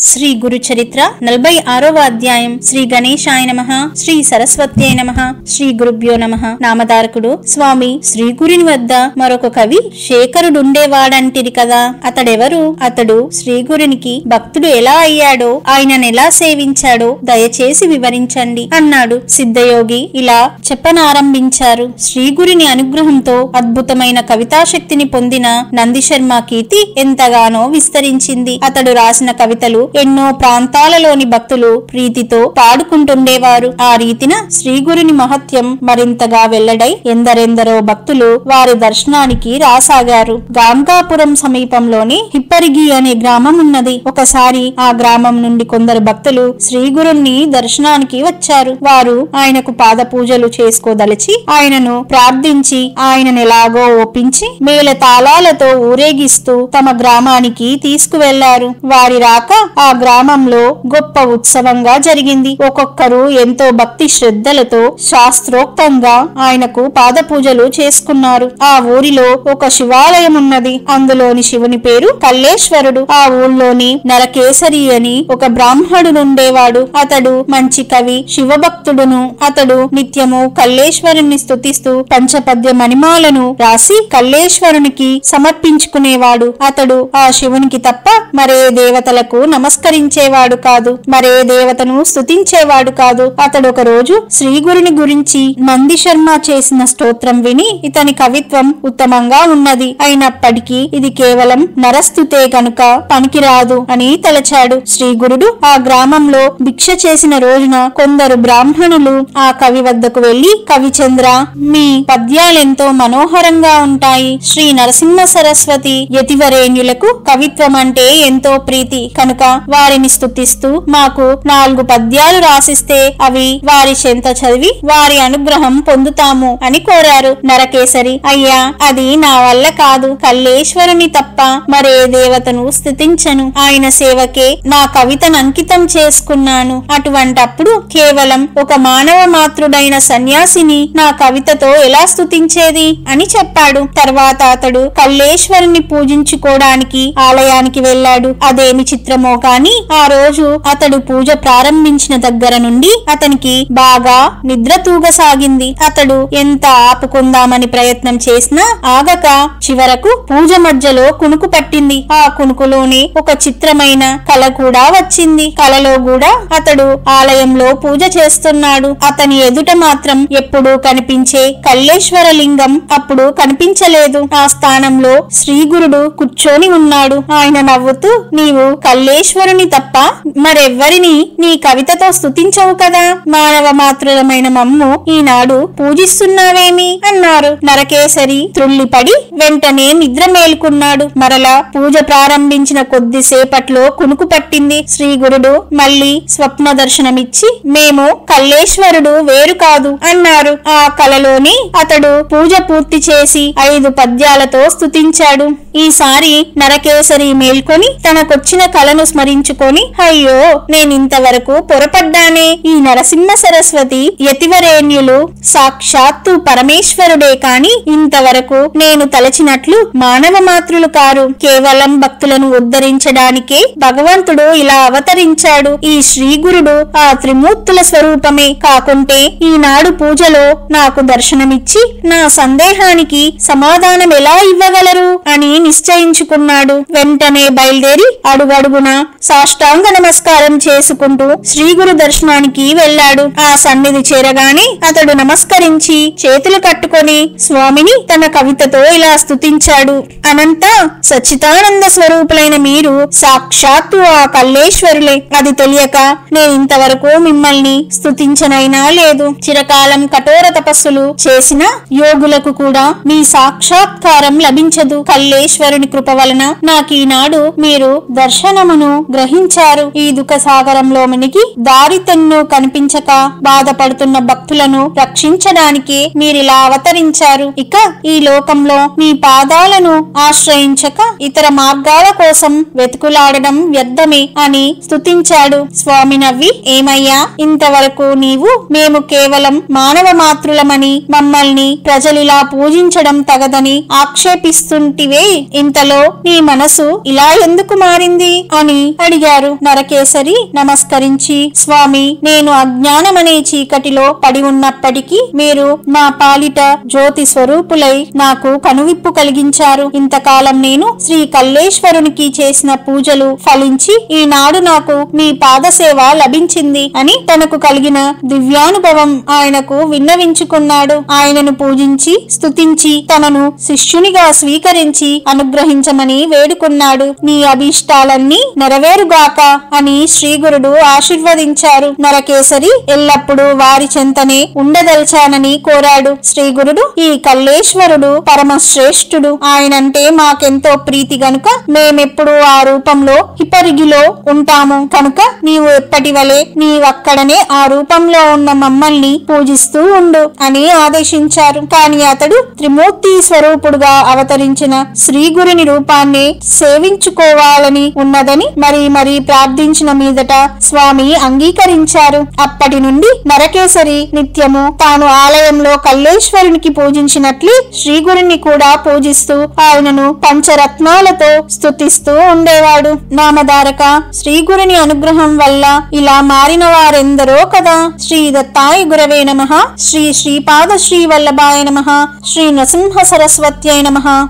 శ్రీ గురు చరిత్ర 46వ అధ్యాయం. శ్రీ గణేశాయ నమః, శ్రీ సరస్వత్యై నమః, శ్రీ గురుభ్యో నమః. నామధారకుడు స్వామి శ్రీ గురుని వద్ద మరొక కవి శేఖరుడుండేవాడంటిరి కదా, అతడెవరు? అతడు శ్రీ గురునికి భక్తుడు ఎలా అయ్యాడో, ఆయననెలా సేవించాడో దయచేసి వివరించండి అన్నాడు. సిద్ధయోగి ఇలా చెప్పనారంభించారు. శ్రీ గురుని అనుగ్రహంతో అద్భుతమైన కవితాశక్తిని పొందిన నందిశర్మ కీర్తి ఎంతగానో విస్తరించింది. అతడు రాసిన కవితలు ఎన్నో ప్రాంతాలలోని భక్తులు ప్రీతితో పాడుకుంటుండేవారు. ఆ రీతిన శ్రీగురుని మహత్యం మరింతగా వెల్లడై ఎందరెందరో భక్తులు వారి దర్శనానికి రాసాగారు. గాంగాపురం సమీపంలోని హిప్పరిగి అనే గ్రామం ఉన్నది. ఒకసారి ఆ గ్రామం నుండి కొందరు భక్తులు శ్రీగురుని దర్శనానికి వచ్చారు. వారు ఆయనకు పాద పూజలు చేసుకోదలిచి ఆయనను ప్రార్థించి ఆయననెలాగో ఒప్పించి మేళ తాళాలతో ఊరేగిస్తూ తమ గ్రామానికి తీసుకువెళ్లారు. వారి రాక ఆ గ్రామంలో గొప్ప ఉత్సవంగా జరిగింది. ఒక్కొక్కరు ఎంతో భక్తి శ్రద్ధలతో శాస్త్రోక్తంగా ఆయనకు పాద పూజలు చేసుకున్నారు. ఆ ఊరిలో ఒక శివాలయం ఉన్నది. అందులోని శివుని పేరు కల్లేశ్వరుడు. ఆ ఊళ్ళోని నరకేసరి అని ఒక బ్రాహ్మణుడుండేవాడు. అతడు మంచి కవి, శివభక్తుడును. అతడు నిత్యము కల్లేశ్వరుని స్తుతిస్తూ పంచపద్య మణిమాలను రాసి కల్లేశ్వరునికి సమర్పించుకునేవాడు. అతడు ఆ శివునికి తప్ప మరే దేవతలకు నమస్కరించేవాడు కాదు, మరే దేవతను స్తుతించేవాడు కాదు. అతడు ఒక రోజు శ్రీగురుని గురించి నందిశర్మ చేసిన స్తోత్రం విని ఇతని కవిత్వం ఉత్తమంగా ఉన్నది, అయినప్పటికీ ఇది కేవలం నరస్తుతే గనుక పనికిరాదు అని తలచాడు. శ్రీగురుడు ఆ గ్రామంలో భిక్ష చేసిన రోజున కొందరు బ్రాహ్మణులు ఆ కవి వద్దకు వెళ్లి, కవిచంద్ర, మీ పద్యాలెంతో మనోహరంగా ఉంటాయి. శ్రీ నరసింహ సరస్వతి యతివరేణ్యులకు కవిత్వం అంటే ఎంతో ప్రీతి కనుక వారిని స్తుతిస్తూ మాకు 4 పద్యాలు రాసిస్తే అవి వారి చెంత చదివి వారి అనుగ్రహం పొందుతాము అని కోరారు. నరకేసరి, అయ్యా, అది నా వల్ల కాదు. కల్లేశ్వరుని తప్ప మరే దేవతను స్తుతించను. ఆయన సేవకే నా కవితను అంకితం చేసుకున్నాను. అటువంటప్పుడు కేవలం ఒక మానవ మాత్రుడైన సన్యాసిని నా కవితతో ఎలా స్తుతించేది అని చెప్పాడు. తర్వాత అతడు కల్లేశ్వరుని పూజించుకోవడానికి ఆలయానికి వెళ్ళాడు. అదేమి చిత్రమో కాని ఆ రోజు అతడు పూజ ప్రారంభించిన దగ్గర నుండి అతనికి బాగా నిద్ర తూగసాగింది. అతడు ఎంత ఆపుకుందామని ప్రయత్నం చేసినా ఆగక చివరకు పూజ మధ్యలో కునుకు పట్టింది. ఆ కునుకులోనే ఒక చిత్రమైన కల కూడా వచ్చింది. కలలో కూడా అతడు ఆలయంలో పూజ చేస్తున్నాడు. అతని ఎదుట మాత్రం ఎప్పుడూ కనిపించే కల్లేశ్వర లింగం అప్పుడు కనిపించలేదు. ఆ స్థానంలో శ్రీగురుడు కూర్చొని ఉన్నాడు. ఆయన నవ్వుతూ, నీవు కల్లేశ్వరుని తప్ప మరెవ్వరిని నీ కవితతో స్తుతించవు కదా, మానవ మాతృలమైన మమ్ము ఈనాడు పూజిస్తున్నావేమి అన్నారు. నరకేసరి త్రుళ్ళిపడి వెంటనే నిద్ర మేలుకున్నాడు. మరలా పూజ ప్రారంభించిన కొద్దిసేపట్లో కునుకు పట్టింది. శ్రీగురుడు మళ్లీ స్వప్న దర్శనమిచ్చి, మేము కల్లేశ్వరుడు వేరు కాదు అన్నారు. ఆ కలలోని అతడు పూజ పూర్తి చేసి 5 పద్యాలతో స్తుతించాడు. ఈసారి నరకేసరి మేల్కొని తనకొచ్చిన కలను స్మరించుకొని, అయ్యో, నేనింతవరకు పొరపడ్డానే. ఈ నరసింహ సరస్వతి యతివరేణ్యులు సాక్షాత్తు పరమేశ్వరుడే కాని ఇంతవరకు నేను తలచినట్లు మానవ మాతృలు కారు. కేవలం భక్తులను ఉద్ధరించడానికే భగవంతుడు ఇలా అవతరించాడు. ఈ శ్రీగురుడు ఆ త్రిమూర్తుల స్వరూపమే కాకుంటే ఈనాడు పూజలో నాకు దర్శనమిచ్చి నా సందేహానికి సమాధానం ఎలా ఇవ్వగలరు అని నిశ్చయించుకున్నాడు. వెంటనే బయలుదేరి అడుగడుగున సాష్టాంగ నమస్కారం చేసుకుంటూ శ్రీగురు దర్శనానికి వెళ్లాడు. ఆ సన్నిధి చేరగానే అతడు నమస్కరించి చేతులు కట్టుకొని స్వామిని తన కవితతో ఇలా స్తుతించాడు. అనంత సచ్చిదానంద స్వరూపులైన మీరు సాక్షాత్తు ఆ కల్లేశ్వరులే. అది తెలియక నేనింతవరకు మిమ్మల్ని స్తుతించనైనా లేదు. చిరకాలం కఠోర తపస్సులు చేసిన యోగులకు కూడా మీ సాక్షాత్కారం లభించదు. కల్లేశ్వరుని కృప వలన నాకీనాడు మీరు దర్శనమును గ్రహించారు. ఈ దుఃఖ సాగరంలో మునిగి దారి తెన్ను కనిపించక బాధపడుతున్న భక్తులను రక్షించడానికి మీరిలా అవతరించారు. ఇక ఈ లోకంలో మీ పాదాలను ఆశ్రయించక ఇతర మార్గాల కోసం వెతుకులాడడం వ్యర్థమే అని స్తుతించాడు. స్వామి నవ్వి, ఏమయ్యా, ఇంతవరకు నీవు మేము కేవలం మానవ మాతృలమని మమ్మల్ని ప్రజలిలా పూజించడం తగదని ఆక్షేపిస్తుంటివే, ఇంతలో నీ మనసు ఇలా ఎందుకు మారింది అని అడిగారు. నరకేసరి నమస్కరించి, స్వామి, నేను అజ్ఞానమనే చీకటిలో పడి ఉన్నప్పటికీ మీరు నా పాలిట జ్యోతి స్వరూపులై నాకు కనువిప్పు కలిగించారు. ఇంతకాలం నేను శ్రీ కల్లేశ్వరునికి చేసిన పూజలు ఫలించి ఈనాడు నాకు మీ పాదసేవ లభించింది అని తనకు కలిగిన దివ్యానుభవం ఆయనకు విన్నవించుకున్నాడు. ఆయనను పూజించి స్తుతించి తనను శిష్యునిగా స్వీకరించి అనుగ్రహించమని వేడుకున్నాడు. నీ అభీష్టాలన్నీ నెరవేరుగాక అని శ్రీగురుడు ఆశీర్వదించారు. నరకేసరి ఎల్లప్పుడూ వారి చెంతనే ఉండదల్చానని కోరాడు. శ్రీగురుడు, ఈ కల్లేశ్వరుడు పరమశ్రేష్ఠుడు, ఆయనంటే మాకెంతో ప్రీతి గనుక మేమెప్పుడు ఆ రూపంలో హిపరిగిలో ఉంటాము కనుక నీవు ఎప్పటి వలె నీవక్కడనే ఆ రూపంలో ఉన్న మమ్మల్ని పూజిస్తూ ఉండు అని ఆదేశించారు. కాని అతడు త్రిమూర్తి స్వరూపుడుగా అవతరించిన శ్రీగురుని రూపాన్ని సేవించుకోవాలని ఉన్నదని మరీ ప్రార్థించిన మీదట స్వామి అంగీకరించారు. అప్పటి నుండి నరకేసరి నిత్యము తాను ఆలయంలో కల్లేశ్వరునికి పూజించినట్లే శ్రీగురుని కూడా పూజిస్తూ ఆయనను పంచరత్నాలతో స్తుతిస్తూ ఉండేవాడు. నామధారక, శ్రీగురుని అనుగ్రహం వల్ల ఇలా మారిన వారెందరో కదా. శ్రీ దత్తాయ గురవే నమః. శ్రీ శ్రీపాద శ్రీ వల్లభాయ నమః. శ్రీ నృసింహ సరస్వత్యై నమః.